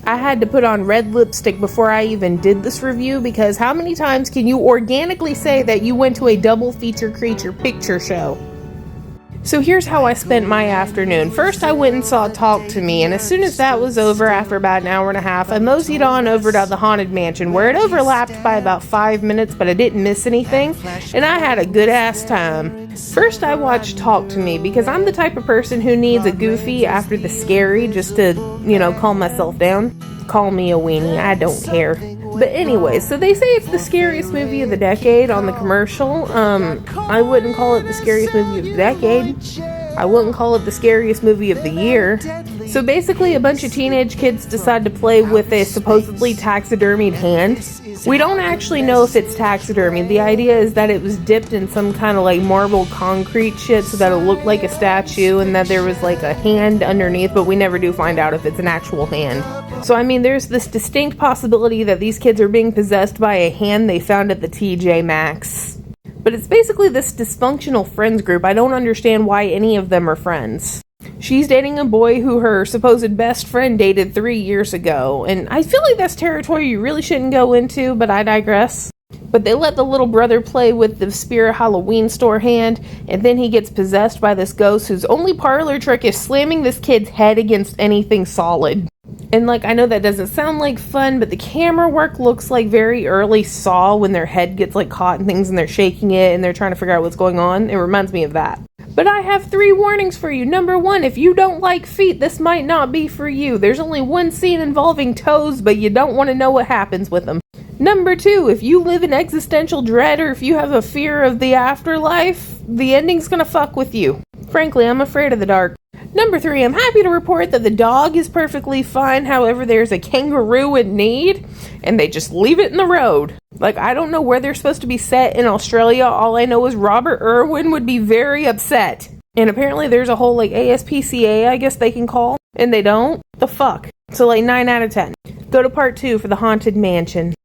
I had to put on red lipstick before I even did this review, because how many times can you organically say that you went to a double feature creature picture show? So here's how I spent my afternoon. First, I went and saw Talk to Me, and as soon as that was over, after about an hour and a half, I moseyed on over to the Haunted Mansion, where it overlapped by about 5 minutes, but I didn't miss anything, and I had a good-ass time. First, I watched Talk to Me, because I'm the type of person who needs a goofy after the scary, just to, calm myself down. Call me a weenie, I don't care. But anyway, so they say it's the scariest movie of the decade on the commercial. I wouldn't call it the scariest movie of the decade. I wouldn't call it the scariest movie of the year. So basically, a bunch of teenage kids decide to play with a supposedly taxidermied hand. We don't actually know if it's taxidermy. The idea is that it was dipped in some kind of like marble concrete shit so that it looked like a statue, and that there was like a hand underneath, but we never do find out if it's an actual hand. So I mean, there's this distinct possibility that these kids are being possessed by a hand they found at the TJ Maxx. But it's basically this dysfunctional friends group. I don't understand why any of them are friends. She's dating a boy who her supposed best friend dated 3 years ago, and I feel like that's territory you really shouldn't go into, but I digress. But they let the little brother play with the Spirit Halloween store hand, and then he gets possessed by this ghost whose only parlor trick is slamming this kid's head against anything solid. And I know that doesn't sound like fun, but the camera work looks like very early Saw, when their head gets caught in things and they're shaking it and they're trying to figure out what's going on. It reminds me of that. But I have 3 warnings for you. Number 1, if you don't like feet, this might not be for you. There's only one scene involving toes, but you don't want to know what happens with them. Number 2, if you live in existential dread, or if you have a fear of the afterlife, the ending's gonna fuck with you. Frankly, I'm afraid of the dark. Number 3, I'm happy to report that the dog is perfectly fine. However, there's a kangaroo in need, and they just leave it in the road. I don't know where they're supposed to be set in Australia. All I know is Robert Irwin would be very upset. And apparently there's a whole ASPCA, I guess they can call, and they don't. The fuck? So 9 out of 10. Go to part 2 for the Haunted Mansion.